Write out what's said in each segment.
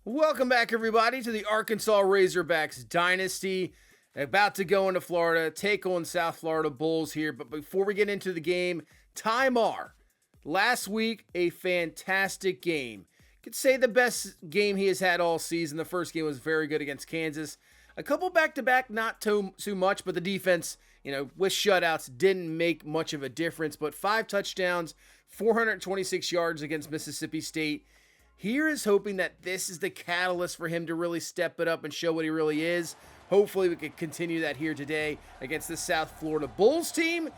Welcome back, everybody, to the Arkansas Razorbacks Dynasty. About to go into Florida, take on South Florida Bulls here. But before we get into the game, Tymar. Last week, a fantastic game. Could say the best game he has had all season. The first game was very good against Kansas. A couple back-to-back, not too much, but the defense, with shutouts, didn't make much of a difference. But 5 touchdowns, 426 yards against Mississippi State. Here is hoping that this is the catalyst for him to really step it up and show what he really is. Hopefully we can continue that here today against the South Florida Bulls team.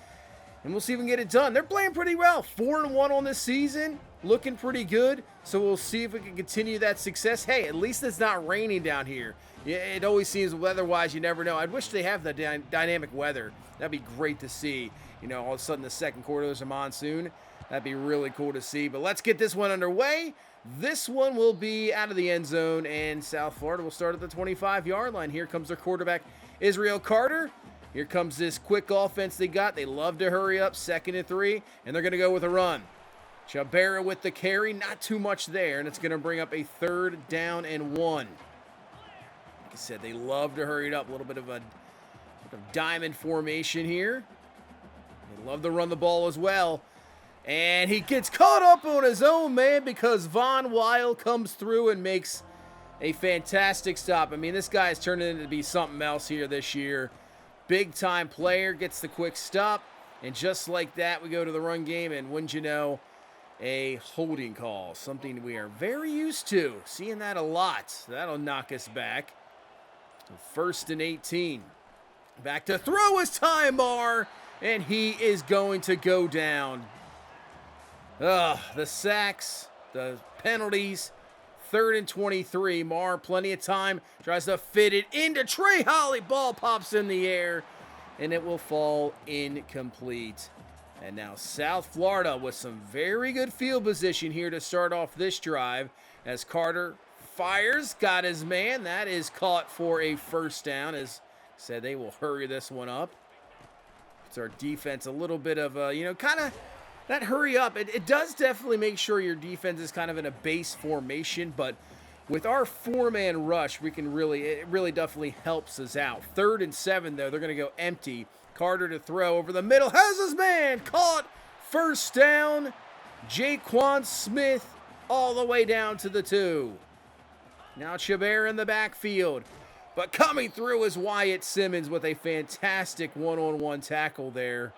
And we'll see if we can get it done. They're playing pretty well. 4-1 on this season. Looking pretty good. So we'll see if we can continue that success. Hey, at least it's not raining down here. Yeah, it always seems weather-wise you never know. I wish they have the dynamic weather. That'd be great to see. All of a sudden the second quarter there's a monsoon. That'd be really cool to see. But let's get this one underway. This one will be out of the end zone, and South Florida will start at the 25-yard line. Here comes their quarterback, Israel Carter. Here comes this quick offense they got. They love to hurry up, 2nd and 3, and they're going to go with a run. Chabera with the carry, not too much there, and it's going to bring up a 3rd down and 1. Like I said, they love to hurry it up. A little bit of a diamond formation here. They love to run the ball as well. And he gets caught up on his own man because Von Weil comes through and makes a fantastic stop. I mean, this guy is turning into be something else here this year. Big time player, gets the quick stop. And just like that, we go to the run game. And wouldn't you know, a holding call. Something we are very used to. Seeing that a lot. That'll knock us back. 1st and 18. Back to throw is Tymar. And he is going to go down. The sacks, the penalties, 3rd and 23. Marr, plenty of time, tries to fit it into Trey Holly. Ball pops in the air, and it will fall incomplete. And now South Florida with some very good field position here to start off this drive as Carter fires, got his man. That is caught for a 1st down. As said, they will hurry this one up. It's our defense a little bit of a, kind of that hurry up. It does definitely make sure your defense is kind of in a base formation, but with our 4-man rush, it really definitely helps us out. 3rd and 7, though, they're going to go empty. Carter to throw over the middle, has his man caught. 1st down. Jaquan Smith all the way down to the 2. Now Chabert in the backfield, but coming through is Wyatt Simmons with a fantastic one-on-one tackle there.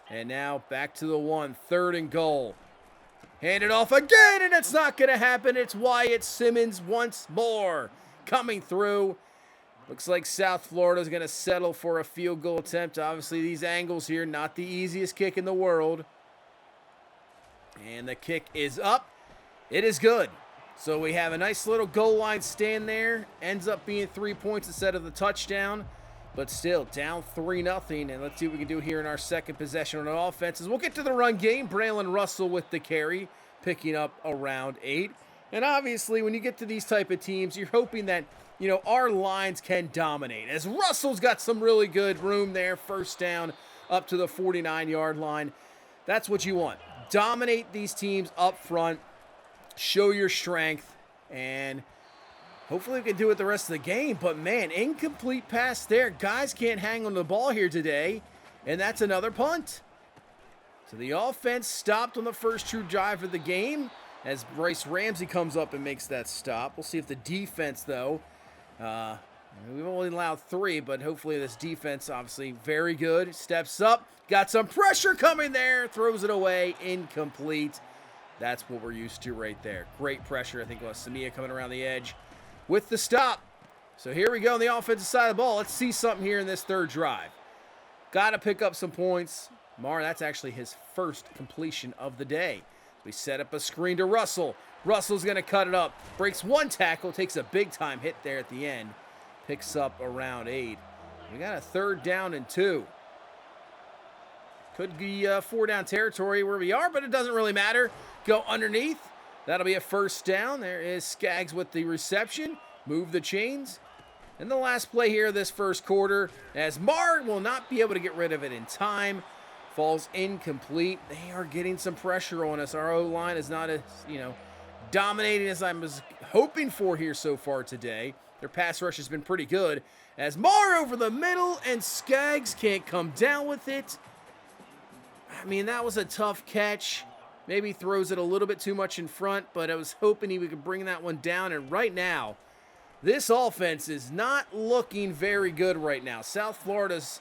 And now back to the 1, 3rd and goal. Hand it off again, and it's not going to happen. It's Wyatt Simmons once more coming through. Looks like South Florida is going to settle for a field goal attempt. Obviously, these angles here, not the easiest kick in the world. And the kick is up. It is good. So we have a nice little goal line stand there. Ends up being 3 points instead of the touchdown. But still, down 3-0, and let's see what we can do here in our second possession on offenses. We'll get to the run game. Braylon Russell with the carry, picking up around 8. And obviously, when you get to these type of teams, you're hoping that, our lines can dominate. As Russell's got some really good room there, 1st down up to the 49-yard line. That's what you want. Dominate these teams up front, show your strength, and hopefully we can do it the rest of the game, but man, incomplete pass there. Guys can't hang on the ball here today, and that's another punt. So the offense stopped on the first true drive of the game as Bryce Ramsey comes up and makes that stop. We'll see if the defense, though, we've only allowed 3, but hopefully this defense, obviously very good, steps up, got some pressure coming there, throws it away, incomplete. That's what we're used to right there. Great pressure. I think it was Samia coming around the edge with the stop. So here we go on the offensive side of the ball. Let's see something here in this 3rd drive. Got to pick up some points. Marr, that's actually his 1st completion of the day. We set up a screen to Russell. Russell's going to cut it up. Breaks 1 tackle, takes a big-time hit there at the end. Picks up around 8. We got a 3rd down and 2. Could be 4-down territory where we are, but it doesn't really matter. Go underneath. That'll be a 1st down. There is Skaggs with the reception. Move the chains. And the last play here of this 1st quarter, as Marr will not be able to get rid of it in time. Falls incomplete. They are getting some pressure on us. Our O-line is not as, dominating as I was hoping for here so far today. Their pass rush has been pretty good. As Marr over the middle, and Skaggs can't come down with it. I mean, that was a tough catch. Maybe throws it a little bit too much in front, but I was hoping he could bring that one down. And right now, this offense is not looking very good right now. South Florida's,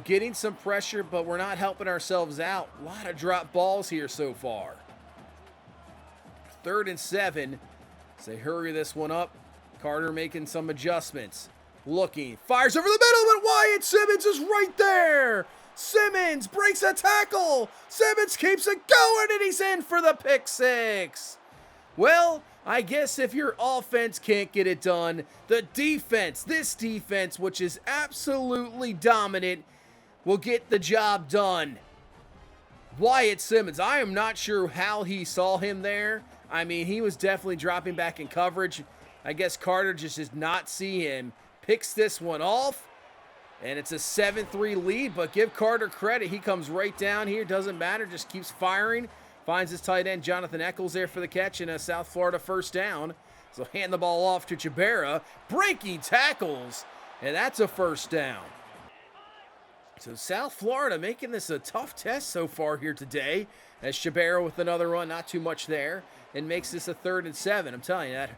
getting some pressure, but we're not helping ourselves out. A lot of drop balls here so far. 3rd and 7. As they hurry this one up. Carter making some adjustments. Looking. Fires over the middle, but Wyatt Simmons is right there. Simmons breaks a tackle. Simmons keeps it going, and he's in for the pick six. Well, I guess if your offense can't get it done, the defense, this defense, which is absolutely dominant, will get the job done. Wyatt Simmons, I am not sure how he saw him there. I mean, he was definitely dropping back in coverage. I guess Carter just did not see him. Picks this one off, and it's a 7-3 lead, but give Carter credit. He comes right down here, doesn't matter, just keeps firing. Finds his tight end, Jonathan Eccles, there for the catch, and a South Florida first down. So hand the ball off to Chabera, breaking tackles, and that's a first down. So South Florida making this a tough test so far here today, as Chabera with another run, not too much there, and makes this a 3rd and 7. I'm telling you that.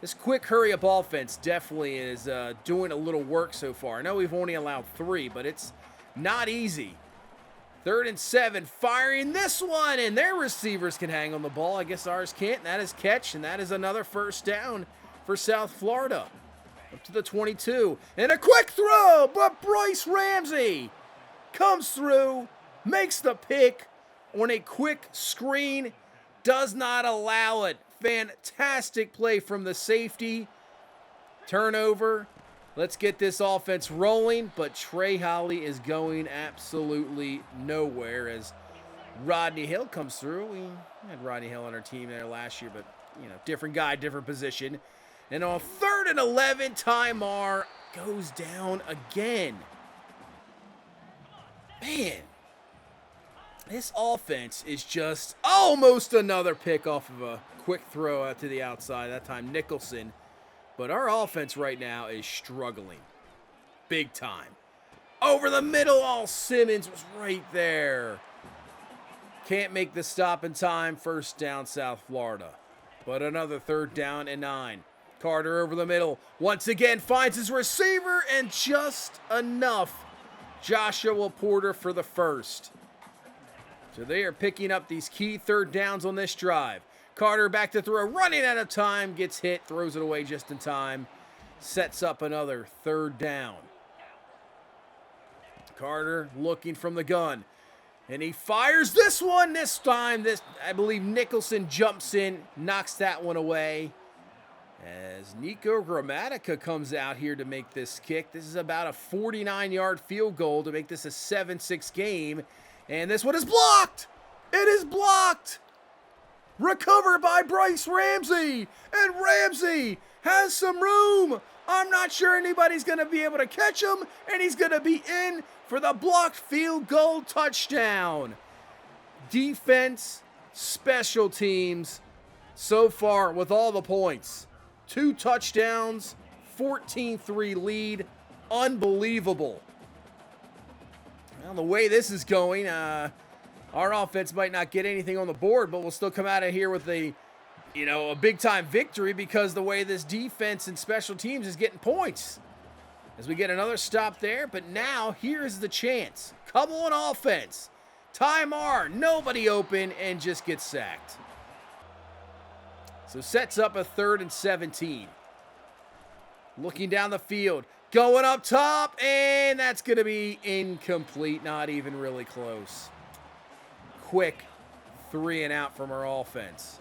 This quick hurry-up offense definitely is doing a little work so far. I know we've only allowed 3, but it's not easy. 3rd and 7, firing this one, and their receivers can hang on the ball. I guess ours can't, and that is catch, and that is another first down for South Florida. Up to the 22, and a quick throw, but Bryce Ramsey comes through, makes the pick on a quick screen, does not allow it. Fantastic play from the safety. Turnover. Let's get this offense rolling, but Trey Holly is going absolutely nowhere as Rodney Hill comes through. We had Rodney Hill on our team there last year, but, different guy, different position. And on 3rd and 11, Ty Marr goes down again. Man, this offense is just almost another pick off of a quick throw out to the outside, that time Nicholson. But our offense right now is struggling big time. Over the middle, Simmons was right there. Can't make the stop in time. First down, South Florida. But another 3rd down and 9. Carter over the middle. Once again finds his receiver, and just enough. Joshua Porter for the first. So they are picking up these key 3rd downs on this drive. Carter back to throw, running out of time, gets hit, throws it away just in time. Sets up another 3rd down. Carter looking from the gun. And he fires this one this time. I believe Nicholson jumps in, knocks that one away. As Nico Gramatica comes out here to make this kick. This is about a 49-yard field goal to make this a 7-6 game. And this one is blocked. It is blocked. Recovered by Bryce Ramsey. And Ramsey has some room. I'm not sure anybody's going to be able to catch him. And he's going to be in for the blocked field goal touchdown. Defense, special teams, so far with all the points. 2 touchdowns, 14-3 lead. Unbelievable. Well, the way this is going, our offense might not get anything on the board, but we'll still come out of here with a big-time victory because the way this defense and special teams is getting points. As we get another stop there, but now here's the chance. Couple on offense. Ty Marr, nobody open, and just gets sacked. So sets up a 3rd and 17. Looking down the field. Going up top, and that's going to be incomplete. Not even really close. Quick 3 and out from our offense.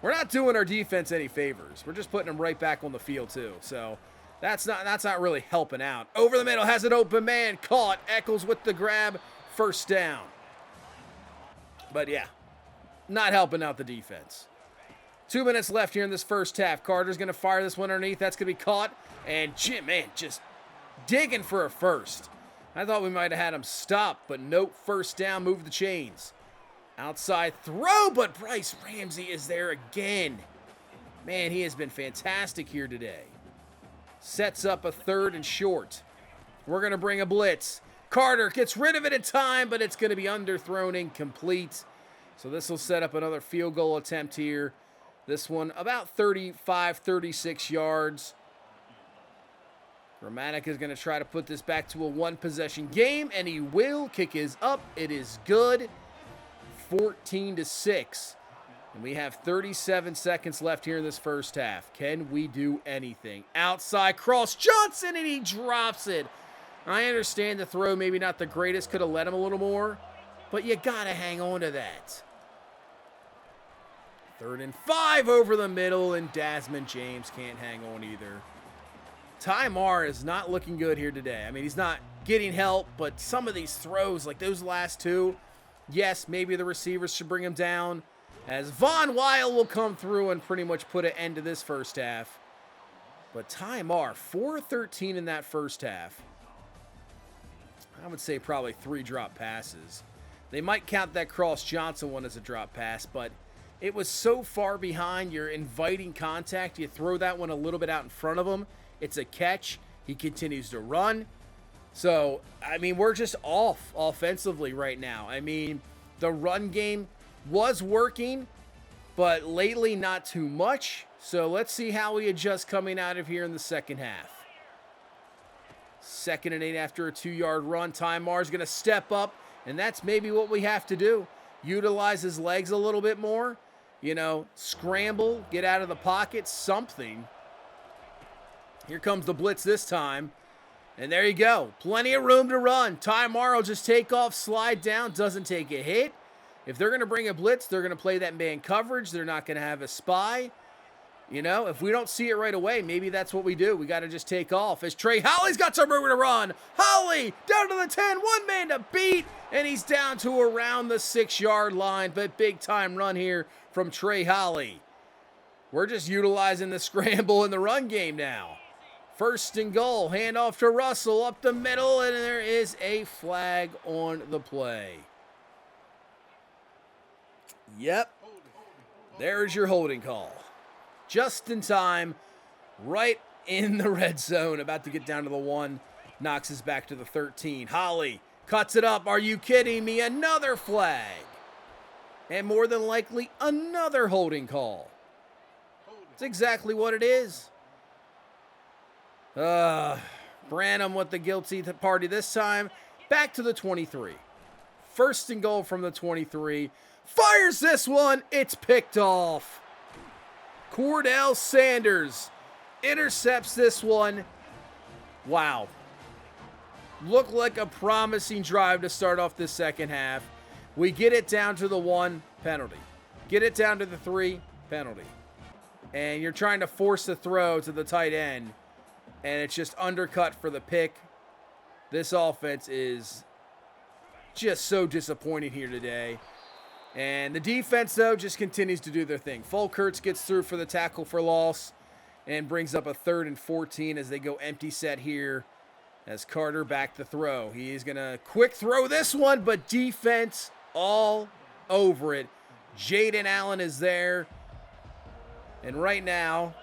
We're not doing our defense any favors. We're just putting them right back on the field too. So that's not really helping out. Over the middle, has an open man. Caught. Eccles with the grab. First down. But yeah, not helping out the defense. 2 minutes left here in this first half. Carter's going to fire this one underneath. That's going to be caught. And Jim, man, just digging for a first. I thought we might have had him stop, but nope. First down, move the chains. Outside throw, but Bryce Ramsey is there again. Man, he has been fantastic here today. Sets up a 3rd and short. We're going to bring a blitz. Carter gets rid of it in time, but it's going to be underthrown incomplete. So this will set up another field goal attempt here. This one about 35, 36 yards. Gramatic is going to try to put this back to a 1-possession game, and he will. Kick is up. It is good. 14-6. And we have 37 seconds left here in this first half. Can we do anything? Outside cross, Johnson, and he drops it. I understand the throw, maybe not the greatest, could have let him a little more, but you got to hang on to that. 3rd and 5 over the middle, and Desmond James can't hang on either. Ty Marr is not looking good here today. I mean, he's not getting help, but some of these throws, like those last two, yes, maybe the receivers should bring him down, as Von Weil will come through and pretty much put an end to this first half. But Ty Marr, 4-13 in that first half. I would say probably 3 drop passes. They might count that Cross Johnson one as a drop pass, but it was so far behind. You're inviting contact. You throw that one a little bit out in front of him. It's a catch. He continues to run. So, I mean, we're just off offensively right now. I mean, the run game was working, but lately not too much. So let's see how we adjust coming out of here in the second half. 2nd and 8 after a 2-yard run. Ty Marr's going to step up, and that's maybe what we have to do. Utilize his legs a little bit more. You know, scramble, get out of the pocket, something. Here comes the blitz this time. And there you go. Plenty of room to run. Ty Marr will just take off, slide down, doesn't take a hit. If they're going to bring a blitz, they're going to play that man coverage. They're not going to have a spy. You know, if we don't see it right away, maybe that's what we do. We got to just take off. As Trey Holly's got some room to run. Holly down to the 10, one man to beat, and he's down to around the 6-yard line. But big time run here from Trey Holly. We're just utilizing the scramble in the run game now. 1st and goal, handoff to Russell up the middle, and there is a flag on the play. Yep, there's your holding call. Just in time, right in the red zone, about to get down to the 1, knocks us back to the 13. Holly cuts it up. Are you kidding me? Another flag. And more than likely, another holding call. It's exactly what it is. Branham with the guilty party this time. Back to the 23. 1st and goal from the 23. Fires this one. It's picked off. Cordell Sanders intercepts this one. Wow. Looked like a promising drive to start off this second half. We get it down to the 1, penalty. Get it down to the 3, penalty. And you're trying to force the throw to the tight end, and it's just undercut for the pick. This offense is just so disappointing here today. And the defense, though, just continues to do their thing. Fulkerts gets through for the tackle for loss and brings up a 3rd and 14 as they go empty set here as Carter back to throw. He is going to quick throw this one, but defense all over it. Jaden Allen is there. And right now,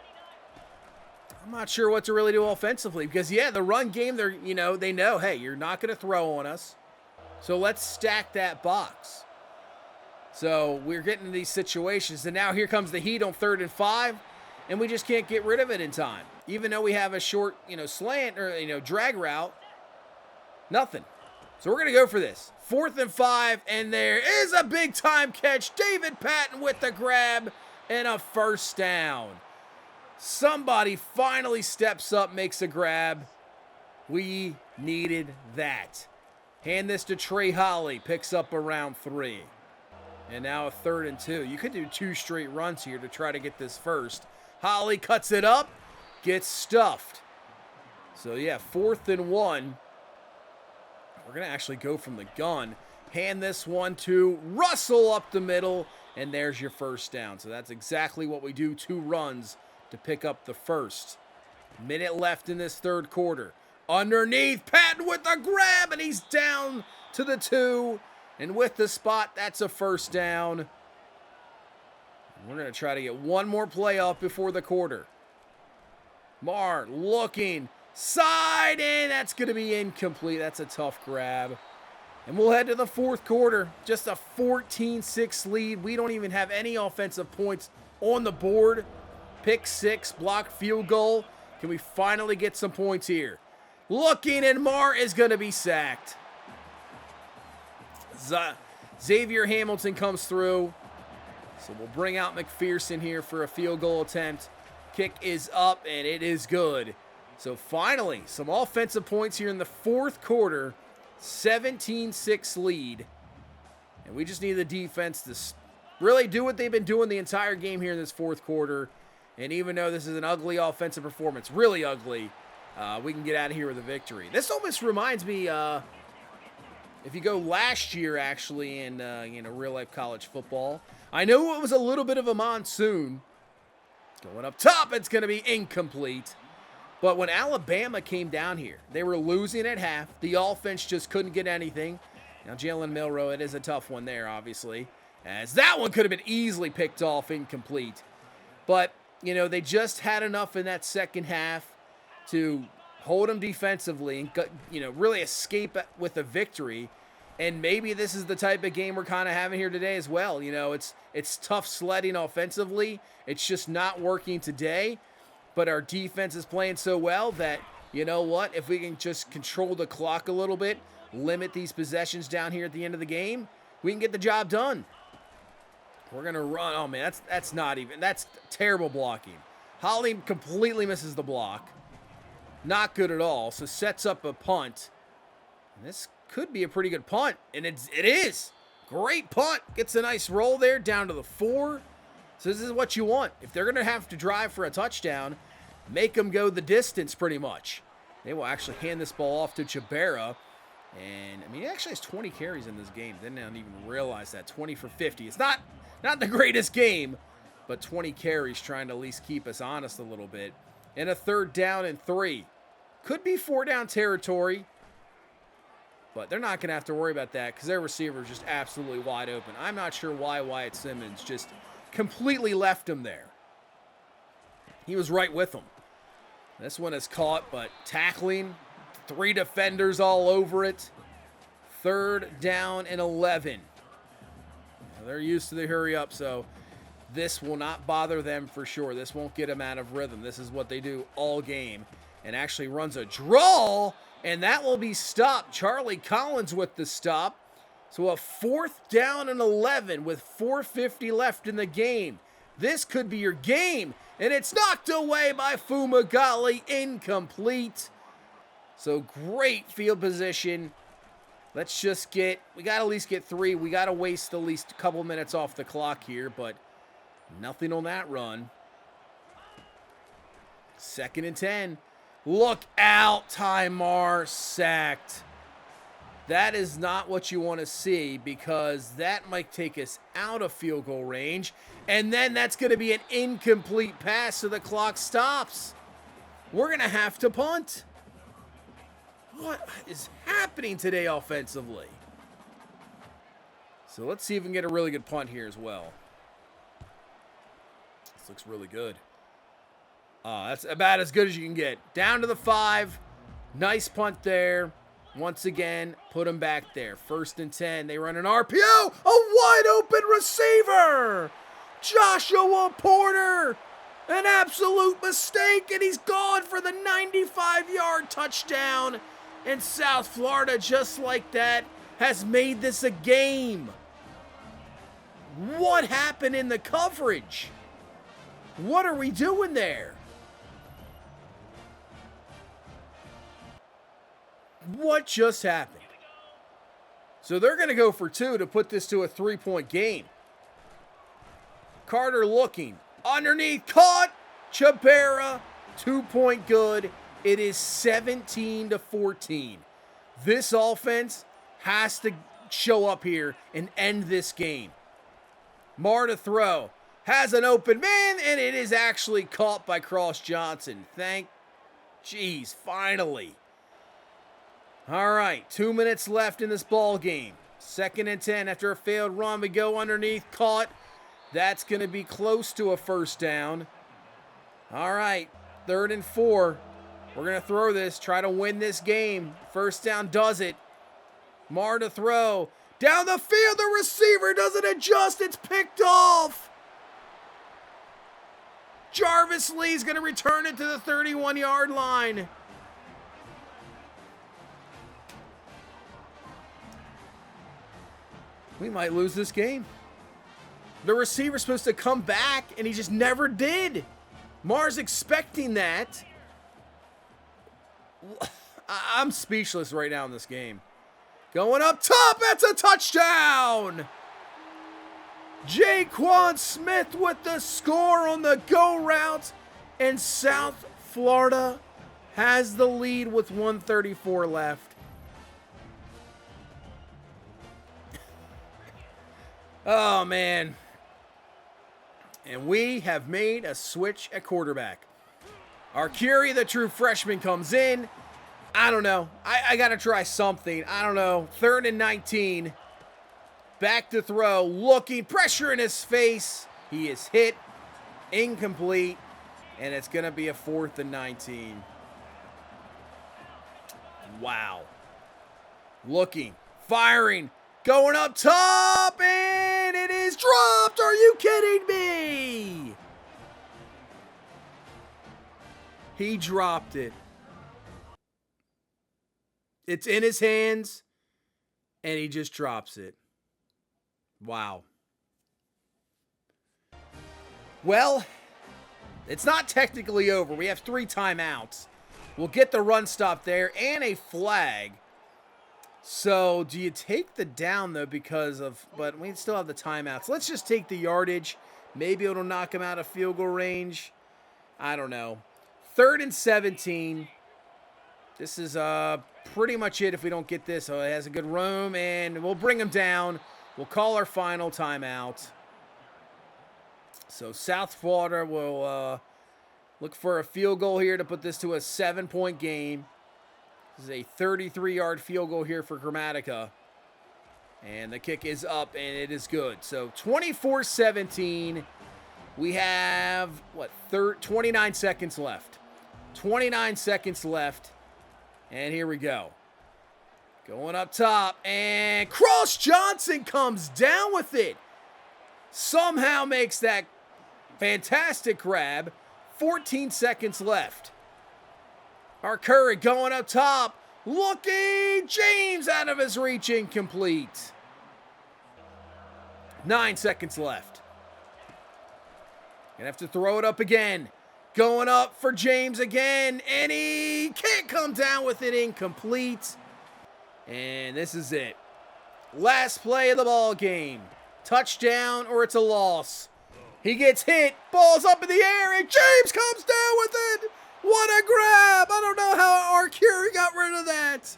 I'm not sure what to really do offensively because, yeah, the run game, they know, hey, you're not going to throw on us. So let's stack that box. So we're getting to these situations, and now here comes the heat on 3rd and 5, and we just can't get rid of it in time. Even though we have a short, slant or, drag route, nothing. So we're going to go for this. 4th and 5, and there is a big-time catch. David Patton with the grab and a 1st down. Somebody finally steps up, makes a grab. We needed that. Hand this to Trey Holly, picks up around 3. And now a 3rd and 2. You could do 2 straight runs here to try to get this first. Holly cuts it up, gets stuffed. So, yeah, 4th and 1. We're going to actually go from the gun. Hand this one to Russell up the middle, and there's your 1st down. So that's exactly what we do, 2 runs to pick up the first. Minute left in this 3rd quarter. Underneath, Patton with the grab, and he's down to the 2. And with the spot, that's a first down. We're going to try to get one more play off before the quarter. Marr looking, side, and that's going to be incomplete. That's a tough grab. And we'll head to the fourth quarter. Just a 14-6 lead. We don't even have any offensive points on the board. Pick six, blocked field goal. Can we finally get some points here? Looking, and Marr is going to be sacked. Xavier Hamilton comes through. So we'll bring out McPherson here for a field goal attempt. Kick is up, and it is good. So finally, some offensive points here in the fourth quarter. 17-6 lead. And we just need the defense to really do what they've been doing the entire game here in this fourth quarter. And even though this is an ugly offensive performance, really ugly, we can get out of here with a victory. This almost reminds me, if you go last year, actually, in real-life college football. I know it was a little bit of a monsoon. Going up top, it's going to be incomplete. But when Alabama came down here, they were losing at half. The offense just couldn't get anything. Now, Jalen Milroe, it is a tough one there, obviously, as that one could have been easily picked off incomplete. But, they just had enough in that second half to hold them defensively and, really escape with a victory. And maybe this is the type of game we're kind of having here today as well. It's tough sledding offensively. It's just not working today. But our defense is playing so well that, if we can just control the clock a little bit, limit these possessions down here at the end of the game, we can get the job done. We're going to run. Oh, man, that's terrible blocking. Holly completely misses the block. Not good at all. So sets up a punt. And this could be a pretty good punt, and it is. Great punt. Gets a nice roll there down to the 4. So this is what you want. If they're going to have to drive for a touchdown, make them go the distance pretty much. They will actually hand this ball off to Jabera. And, he actually has 20 carries in this game. Didn't even realize that. 20 for 50. It's not the greatest game, but 20 carries trying to at least keep us honest a little bit. And a 3rd down and 3. Could be 4-down territory. But they're not going to have to worry about that because their receiver is just absolutely wide open. I'm not sure why Wyatt Simmons just completely left him there. He was right with him. This one is caught, but tackling. 3 defenders all over it. 3rd down and 11. Now, they're used to the hurry up, so this will not bother them for sure. This won't get them out of rhythm. This is what they do all game. And actually runs a draw, and that will be stopped. Charlie Collins with the stop. So a 4th down and 11 with 4:50 left in the game. This could be your game, and it's knocked away by Fumagalli, incomplete. So great field position. We got to at least get 3. We got to waste at least a couple minutes off the clock here, but nothing on that run. 2nd and 10. Look out, Ty Marr, sacked. That is not what you want to see because that might take us out of field goal range. And then that's going to be an incomplete pass, so the clock stops. We're going to have to punt. What is happening today offensively? So let's see if we can get a really good punt here as well. This looks really good. That's about as good as you can get. Down to the 5. Nice punt there. Once again, put them back there. 1st and 10. They run an RPO. A wide open receiver. Joshua Porter. An absolute mistake, and he's gone for the 95-yard touchdown. And South Florida, just like that, has made this a game. What happened in the coverage? What are we doing there? What just happened? So they're going to go for 2 to put this to a 3-point game. Carter looking. Underneath, caught. Chabera, 2-point good. It is 17-14. This offense has to show up here and end this game. Marr to throw. Has an open man, and it is actually caught by Cross Johnson. Finally. All right, 2 minutes left in this ball game. 2nd and 10 after a failed run. We go underneath, caught. That's going to be close to a first down. All right, 3rd and 4. We're going to throw this, try to win this game. First down does it. Mar to throw. Down the field, the receiver doesn't adjust. It's picked off. Jarvis Lee's going to return it to the 31-yard line. We might lose this game. The receiver's supposed to come back, and he just never did. Mar's expecting that. I'm speechless right now in this game. Going up top, that's a touchdown! Jaquan Smith with the score on the go route, and South Florida has the lead with 1:34 left. Oh, man. And we have made a switch at quarterback. Arcuri, the true freshman, comes in. I don't know. I got to try something. I don't know. 3rd and 19. Back to throw. Looking. Pressure in his face. He is hit. Incomplete. And it's going to be a 4th and 19. Wow. Looking. Firing. Going up top. And it is dropped. Are you kidding me? He dropped it. It's in his hands, and he just drops it. Wow. Well, it's not technically over. We have 3 timeouts. We'll get the run stop there and a flag. So, do you take the down, though, but we still have the timeouts. Let's just take the yardage. Maybe it'll knock him out of field goal range. I don't know. 3rd and 17. This is pretty much it if we don't get this. So it has a good room, and we'll bring him down. We'll call our final timeout. So South Florida will look for a field goal here to put this to a 7-point game. This is a 33-yard field goal here for Grammatica. And the kick is up, and it is good. So 24-17. We have, 29 seconds left. 29 seconds left. And here we go. Going up top, and Cross Johnson comes down with it. Somehow makes that fantastic grab. 14 seconds left. Arcuri going up top. Looking. James out of his reach, incomplete. 9 seconds left. Gonna have to throw it up again. Going up for James again, and he can't come down with it, incomplete. And this is it. Last play of the ball game. Touchdown or it's a loss. He gets hit, ball's up in the air, and James comes down with it. What a grab. I don't know how Arcuri got rid of that.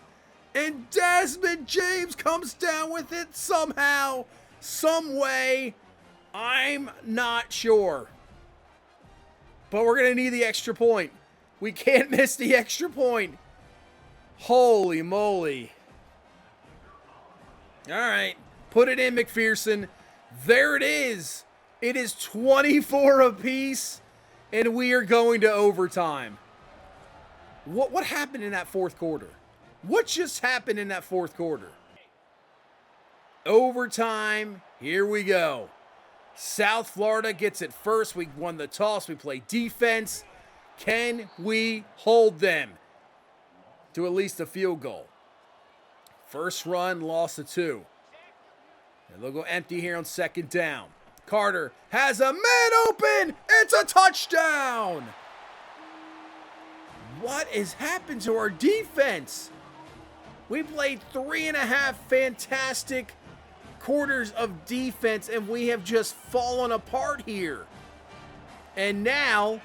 And Desmond James comes down with it somehow, some way. I'm not sure. But we're going to need the extra point. We can't miss the extra point. Holy moly. All right. Put it in, McPherson. There it is. It is 24 apiece, and we are going to overtime. What happened in that 4th quarter? What just happened in that 4th quarter? Overtime. Here we go. South Florida gets it first. We won the toss. We play defense. Can we hold them to at least a field goal? First run, loss of 2. And they'll go empty here on 2nd down. Carter has a man open. It's a touchdown. What has happened to our defense? We played 3.5 fantastic quarters of defense, and we have just fallen apart here. And now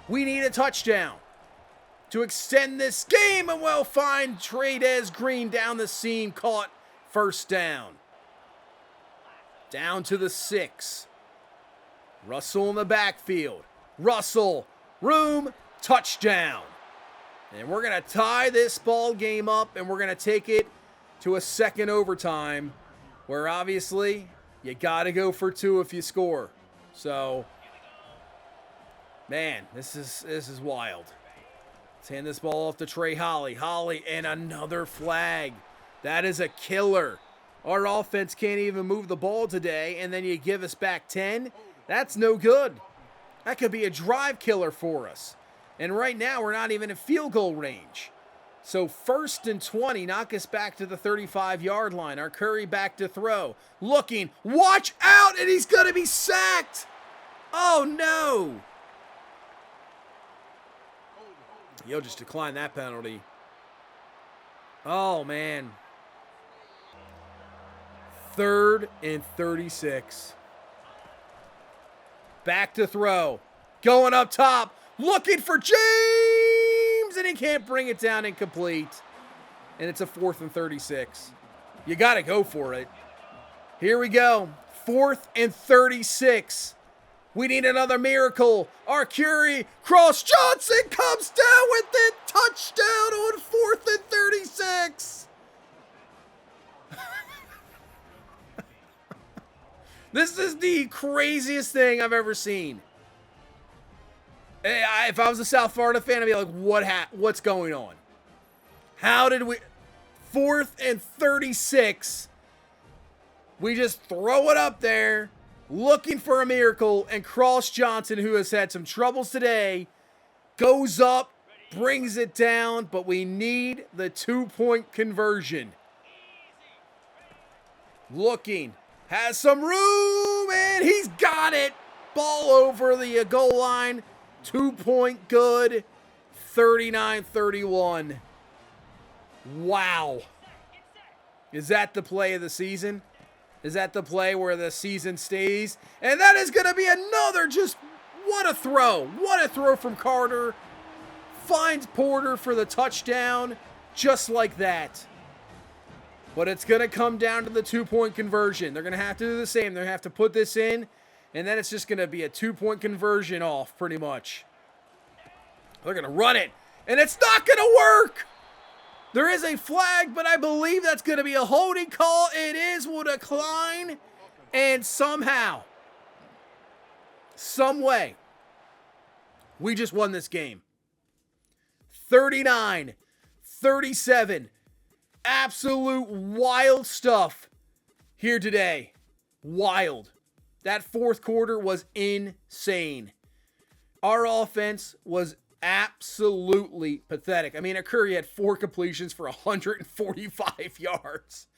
we need a touchdown to extend this game, and we'll find Tradez Green down the seam, caught, first down. Down to the 6. Russell in the backfield. Russell, room, touchdown. And we're going to tie this ball game up, and we're going to take it to a 2nd overtime. where obviously you got to go for 2 if you score. So, man, this is wild. Let's hand this ball off to Trey Holly. Holly, and another flag. That is a killer. Our offense can't even move the ball today, and then you give us back 10? That's no good. That could be a drive killer for us. And right now, we're not even in field goal range. So 1st and 20, knock us back to the 35-yard line. Our Curry back to throw. Looking, watch out, and he's going to be sacked. Oh, no. You'll just decline that penalty. Oh, man. 3rd and 36. Back to throw. Going up top. Looking for James. And he can't bring it down, incomplete. And it's a 4th and 36. You got to go for it. Here we go. 4th and 36. We need another miracle. Arcuri, Cross Johnson comes down with it. Touchdown on 4th and 36. This is the craziest thing I've ever seen. If I was a South Florida fan, I'd be like, what's going on? How did we... 4th and 36. We just throw it up there, looking for a miracle, and Cross Johnson, who has had some troubles today, goes up, brings it down, but we need the 2-point conversion. Looking, has some room, and he's got it. Ball over the goal line. 2-point good. 39-31. Wow. Is that the play of the season? Is that the play where the season stays? And that is going to be another just, what a throw. What a throw from Carter. Finds Porter for the touchdown. Just like that. But it's going to come down to the 2-point conversion. They're going to have to do the same. They're going to have to put this in. And then it's just going to be a 2-point conversion off, pretty much. They're going to run it. And it's not going to work. There is a flag, but I believe that's going to be a holding call. It is, will decline. And somehow, some way, we just won this game. 39-37. Absolute wild stuff here today. Wild. That 4th quarter was insane. Our offense was absolutely pathetic. I mean, Curry had 4 completions for 145 yards.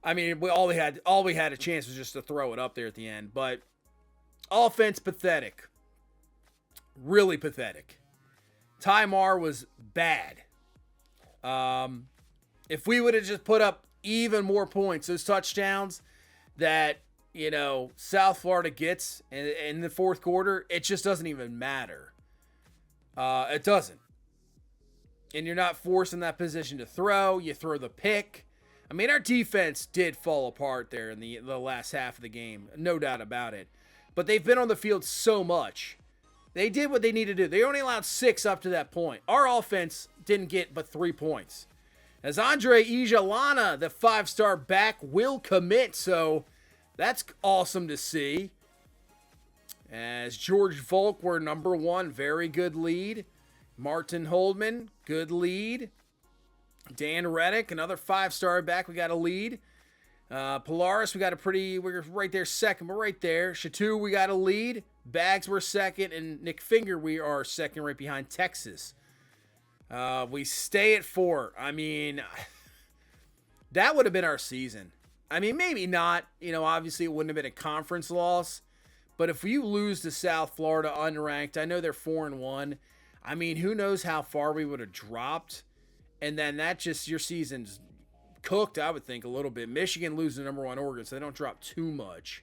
I mean, all we had a chance was just to throw it up there at the end. But offense pathetic. Really pathetic. Ty Mar was bad. If we would have just put up even more points, those touchdowns that, you know, South Florida gets in the 4th quarter, it just doesn't even matter. It doesn't. And you're not forced in that position to throw. You throw the pick. I mean, our defense did fall apart there in the last half of the game. No doubt about it. But they've been on the field so much. They did what they needed to do. They only allowed 6 up to that point. Our offense didn't get but 3 points. As Andre Ijalana, the 5-star back, will commit. So that's awesome to see. As George Volk, we're number 1. Very good lead. Martin Holdman, good lead. Dan Reddick, another 5-star back. We got a lead. Polaris, we're right there second. We're right there. Chateau, we got a lead. Bags, we're second. And Nick Finger, we are second right behind Texas. We stay at 4. I mean, that would have been our season. I mean, maybe not. You know, obviously it wouldn't have been a conference loss. But if you lose to South Florida unranked, I know they're 4-1. I mean, who knows how far we would have dropped. And then that just, your season's cooked, I would think, a little bit. Michigan loses the number 1 Oregon, so they don't drop too much.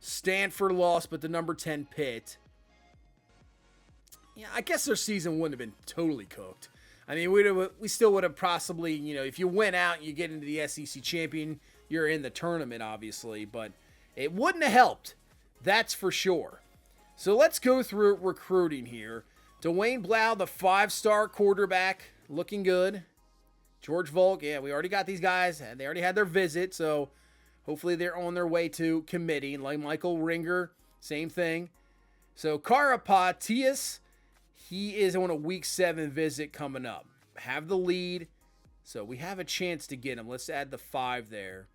Stanford lost, but the number 10 Pitt. Yeah, I guess their season wouldn't have been totally cooked. I mean, we still would have possibly, you know, if you went out and you get into the SEC champion, you're in the tournament, obviously. But it wouldn't have helped. That's for sure. So let's go through recruiting here. Dwayne Blau, the 5-star quarterback, looking good. George Volk, yeah, we already got these guys. They already had their visit, so Hopefully they're on their way to committing. Like Michael Ringer, same thing. So Karapatias, he is on a week 7 visit coming up. Have the lead. So we have a chance to get him. Let's add the 5 there.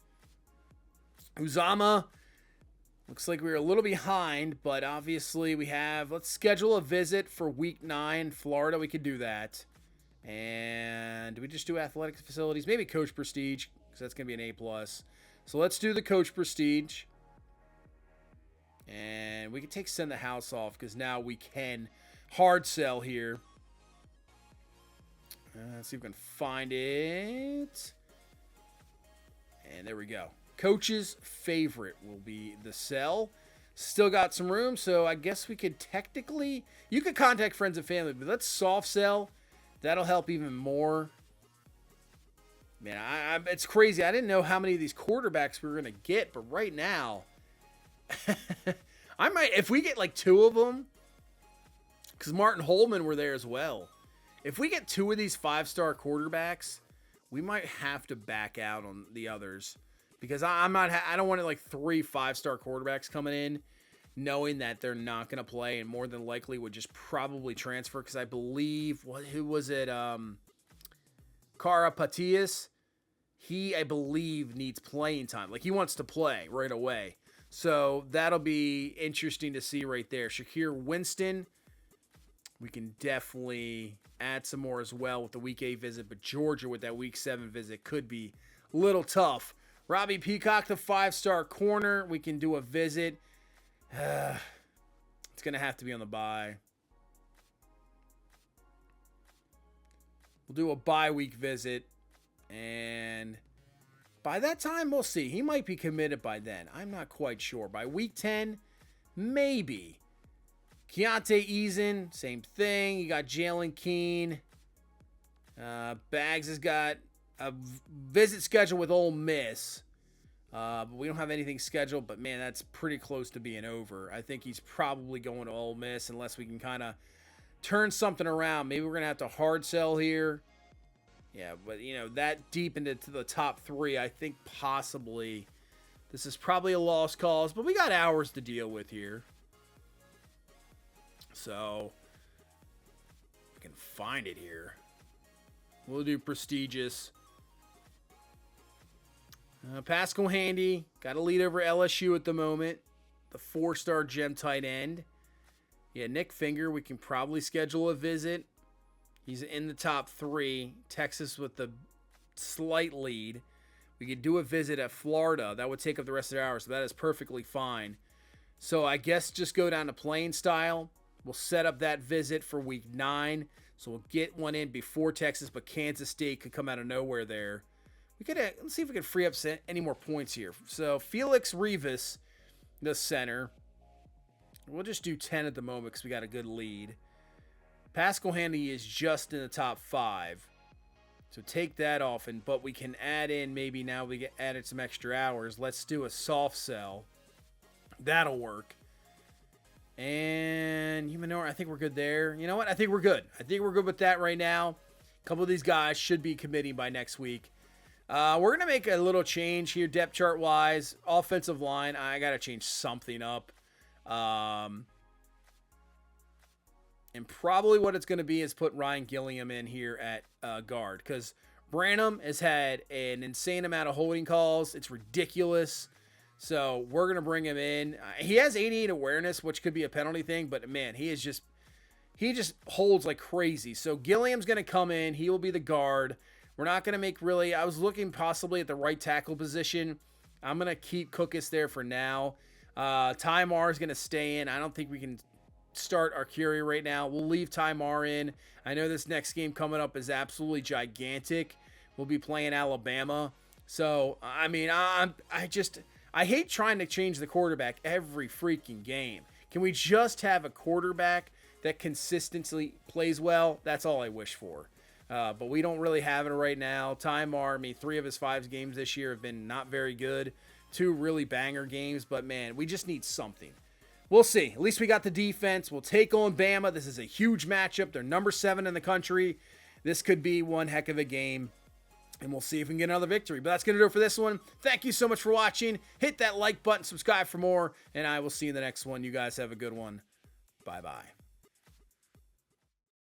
Uzama, looks like we're a little behind, but obviously we have, let's schedule a visit for week 9, Florida. We could do that. And do we just do athletic facilities? Maybe coach prestige, because that's going to be an A+. So let's do the coach prestige. And we can send the house off, because now we can hard sell here. Let's see if we can find it. And there we go. Coach's favorite will be the sell. Still got some room, so I guess we could technically... You could contact friends and family, but let's soft sell. That'll help even more. Man, it's crazy. I didn't know how many of these quarterbacks we were going to get, but right now... I might... If we get like 2 of them... Because Martin Holman were there as well. If we get 2 of these 5-star quarterbacks, we might have to back out on the others. Because I don't want like 3 5-star quarterbacks coming in, knowing that they're not going to play and more than likely would just probably transfer. Because I believe, who was it? Karapatias. He, I believe, needs playing time. Like, he wants to play right away. So that'll be interesting to see right there. Shakir Winston. We can definitely add some more as well with the week 8 visit. But Georgia with that week 7 visit could be a little tough. Robbie Peacock, the 5-star corner. We can do a visit. It's going to have to be on the bye. We'll do a bye week visit. And by that time, we'll see. He might be committed by then. I'm not quite sure. By week 10, maybe. Keontae Eason, same thing. You got Jalen Keene. Bags has got a visit scheduled with Ole Miss. But we don't have anything scheduled. But, man, that's pretty close to being over. I think he's probably going to Ole Miss unless we can kind of turn something around. Maybe we're going to have to hard sell here. Yeah, but, you know, that deep into the top 3, I think possibly this is probably a lost cause. But we got hours to deal with here. So, we can find it here. We'll do prestigious. Pascal Handy, got a lead over LSU at the moment. The 4-star gem tight end. Yeah, Nick Finger, we can probably schedule a visit. He's in the top 3. Texas with the slight lead. We could do a visit at Florida. That would take up the rest of the hours, so that is perfectly fine. So I guess just go down to playing style. We'll set up that visit for week 9. So we'll get one in before Texas, but Kansas State could come out of nowhere there. We could let's see if we can free up any more points here. So Felix Rivas, the center. We'll just do 10 at the moment because we got a good lead. Pascal Handy is just in the top 5. So take that off, but we can add in, maybe now we get added some extra hours. Let's do a soft sell. That'll work. And Humanor, I think we're good there. You know what? I think we're good. I think we're good with that right now. A couple of these guys should be committing by next week. We're going to make a little change here depth chart wise. Offensive line, I got to change something up. And probably what it's going to be is put Ryan Gilliam in here at guard. Because Branham has had an insane amount of holding calls. It's ridiculous. So we're going to bring him in. He has 88 awareness, which could be a penalty thing. But, man, he just holds like crazy. So Gilliam's going to come in. He will be the guard. We're not going to make really – I was looking possibly at the right tackle position. I'm going to keep Cookus there for now. Ty Mar is going to stay in. I don't think we can start Arcuri right now. We'll leave Ty Mar in. I know this next game coming up is absolutely gigantic. We'll be playing Alabama. So, I mean, I hate trying to change the quarterback every freaking game. Can we just have a quarterback that consistently plays well? That's all I wish for. But we don't really have it right now. Ty Mar, 3 of his 5 games this year have been not very good. 2 really banger games. But, man, we just need something. We'll see. At least we got the defense. We'll take on Bama. This is a huge matchup. They're number 7 in the country. This could be one heck of a game. and we'll see if we can get another victory. But that's going to do it for this one. Thank you so much for watching. Hit that like button, subscribe for more, and I will see you in the next one. You guys have a good one. Bye-bye.